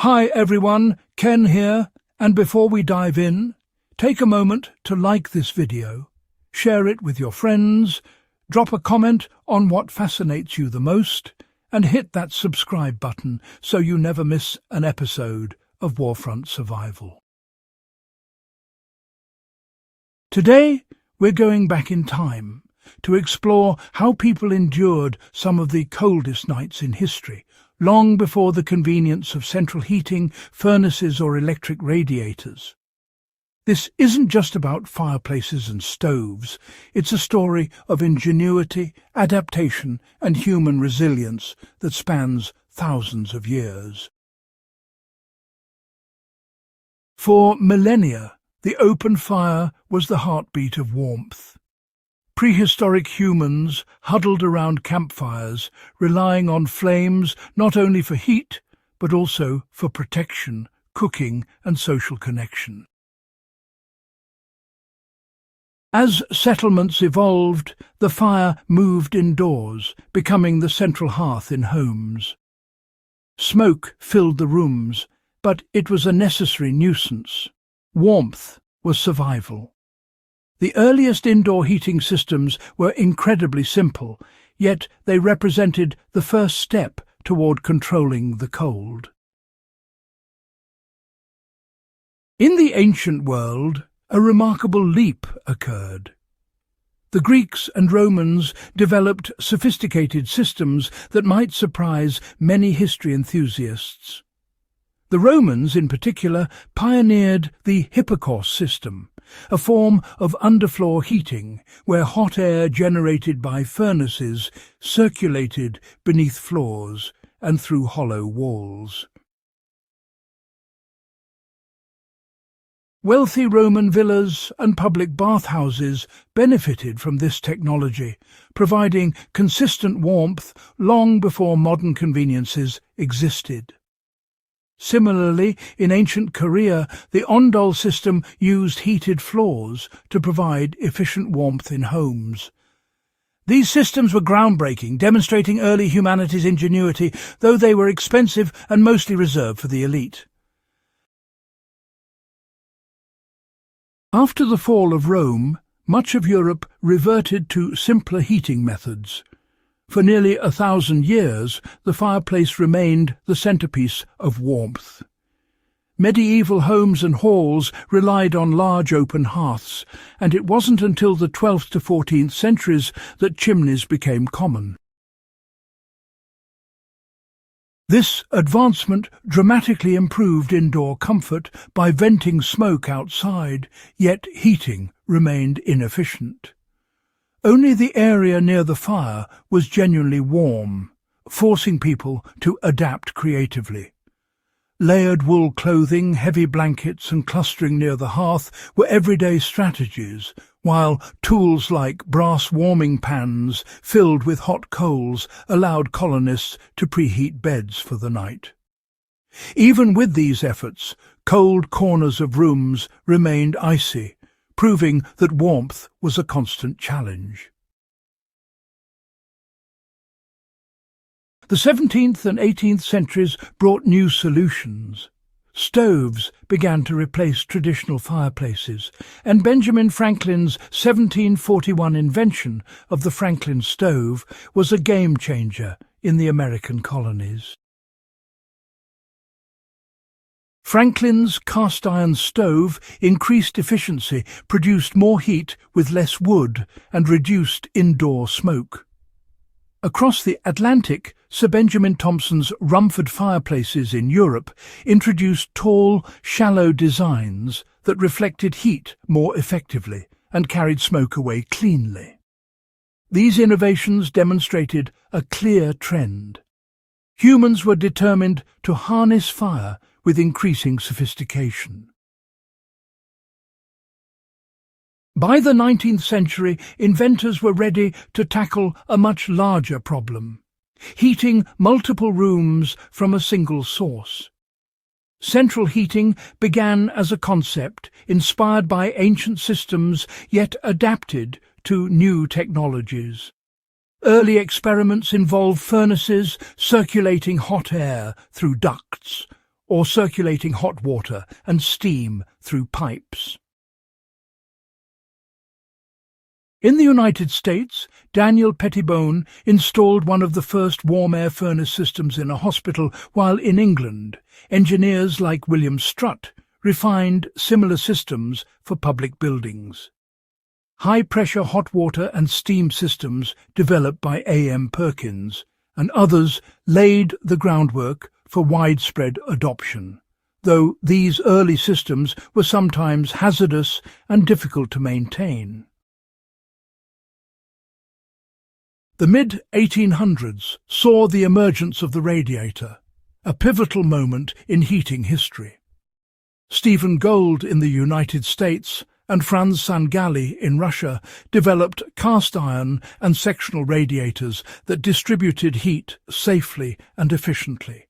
Hi everyone, Ken here, and before we dive in, take a moment to like this video, share it with your friends, drop a comment on what fascinates you the most, and hit that subscribe button so you never miss an episode of Warfront Survival. Today, we're going back in time to explore how people endured some of the coldest nights in history, long before the convenience of central heating, furnaces or electric radiators. This isn't just about fireplaces and stoves. It's a story of ingenuity, adaptation and human resilience that spans thousands of years. For millennia, the open fire was the heartbeat of warmth. Prehistoric humans huddled around campfires, relying on flames not only for heat, but also for protection, cooking and social connection. As settlements evolved, the fire moved indoors, becoming the central hearth in homes. Smoke filled the rooms, but it was a necessary nuisance. Warmth was survival. The earliest indoor heating systems were incredibly simple, yet they represented the first step toward controlling the cold. In the ancient world, a remarkable leap occurred. The Greeks and Romans developed sophisticated systems that might surprise many history enthusiasts. The Romans, in particular, pioneered the hypocaust system, a form of underfloor heating where hot air generated by furnaces circulated beneath floors and through hollow walls. Wealthy Roman villas and public bathhouses benefited from this technology, providing consistent warmth long before modern conveniences existed. Similarly, in ancient Korea, the ondol system used heated floors to provide efficient warmth in homes. These systems were groundbreaking, demonstrating early humanity's ingenuity, though they were expensive and mostly reserved for the elite. After the fall of Rome, much of Europe reverted to simpler heating methods. For nearly 1,000 years, the fireplace remained the centerpiece of warmth. Medieval homes and halls relied on large open hearths, and it wasn't until the 12th to 14th centuries that chimneys became common. This advancement dramatically improved indoor comfort by venting smoke outside, yet heating remained inefficient. Only the area near the fire was genuinely warm, forcing people to adapt creatively. Layered wool clothing, heavy blankets and clustering near the hearth were everyday strategies, while tools like brass warming pans filled with hot coals allowed colonists to preheat beds for the night. Even with these efforts, cold corners of rooms remained icy, proving that warmth was a constant challenge. The 17th and 18th centuries brought new solutions. Stoves began to replace traditional fireplaces, and Benjamin Franklin's 1741 invention of the Franklin stove was a game-changer in the American colonies. Franklin's cast-iron stove increased efficiency, produced more heat with less wood, and reduced indoor smoke. Across the Atlantic, Sir Benjamin Thompson's Rumford fireplaces in Europe introduced tall, shallow designs that reflected heat more effectively and carried smoke away cleanly. These innovations demonstrated a clear trend. Humans were determined to harness fire with increasing sophistication. By the 19th century, inventors were ready to tackle a much larger problem: heating multiple rooms from a single source. Central heating began as a concept inspired by ancient systems yet adapted to new technologies. Early experiments involved furnaces circulating hot air through ducts, or circulating hot water and steam through pipes. In the United States, Daniel Pettibone installed one of the first warm air furnace systems in a hospital, while in England, engineers like William Strutt refined similar systems for public buildings. High-pressure hot water and steam systems developed by A.M. Perkins and others laid the groundwork for widespread adoption, though these early systems were sometimes hazardous and difficult to maintain. The mid-1800s saw the emergence of the radiator, a pivotal moment in heating history. Stephen Gould in the United States and Franz Sangalli in Russia developed cast iron and sectional radiators that distributed heat safely and efficiently.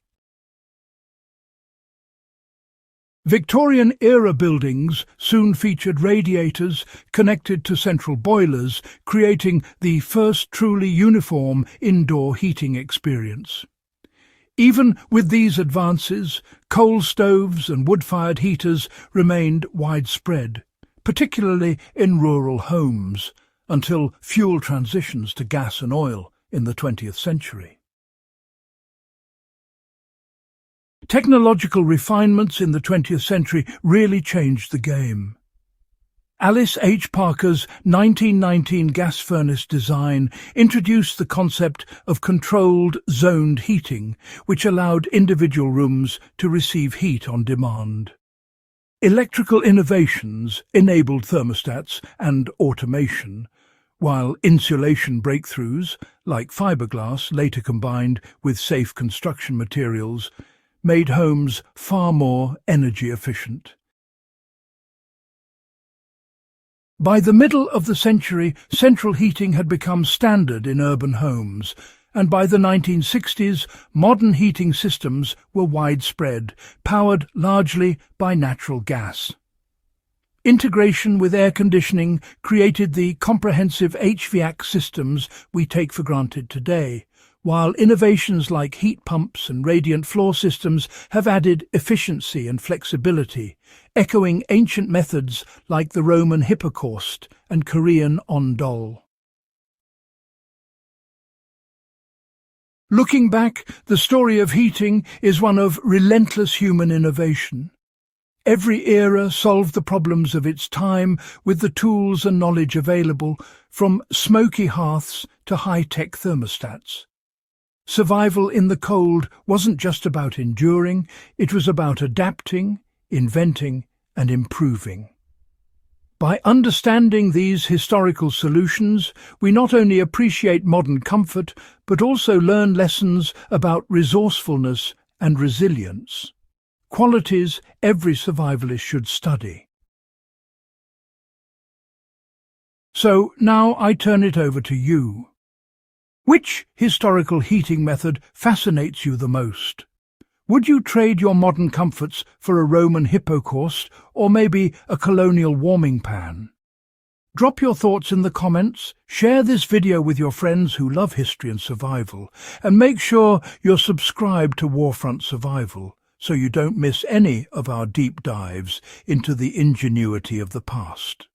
Victorian-era buildings soon featured radiators connected to central boilers, creating the first truly uniform indoor heating experience. Even with these advances, coal stoves and wood-fired heaters remained widespread, particularly in rural homes, until fuel transitions to gas and oil in the 20th century. Technological refinements in the 20th century really changed the game. Alice H. Parker's 1919 gas furnace design introduced the concept of controlled zoned heating, which allowed individual rooms to receive heat on demand. Electrical innovations enabled thermostats and automation, while insulation breakthroughs, like fiberglass later combined with safe construction materials, made homes far more energy efficient. By the middle of the century, central heating had become standard in urban homes, and by the 1960s, modern heating systems were widespread, powered largely by natural gas. Integration with air conditioning created the comprehensive HVAC systems we take for granted today, while innovations like heat pumps and radiant floor systems have added efficiency and flexibility, echoing ancient methods like the Roman hypocaust and Korean ondol. Looking back, the story of heating is one of relentless human innovation. Every era solved the problems of its time with the tools and knowledge available, from smoky hearths to high-tech thermostats. Survival in the cold wasn't just about enduring, it was about adapting, inventing, and improving. By understanding these historical solutions, we not only appreciate modern comfort, but also learn lessons about resourcefulness and resilience, qualities every survivalist should study. So now I turn it over to you. Which historical heating method fascinates you the most? Would you trade your modern comforts for a Roman hypocaust or maybe a colonial warming pan? Drop your thoughts in the comments, share this video with your friends who love history and survival, and make sure you're subscribed to Warfront Survival so you don't miss any of our deep dives into the ingenuity of the past.